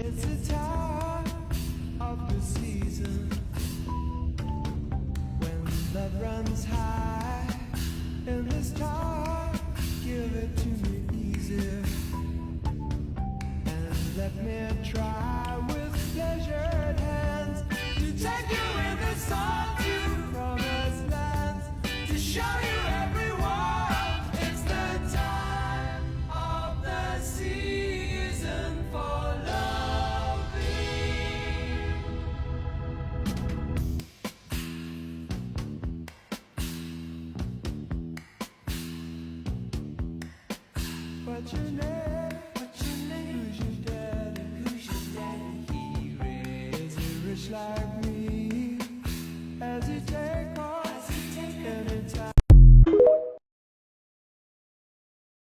It's the time of the season when love runs high. In this time, give it to me easy and let me try with pleasured hands to take you in the sun to promised lands, to show you everyone. It's the time of the season for loving. What's your name? What's your name? Who's your daddy? Who's your daddy? He is rich like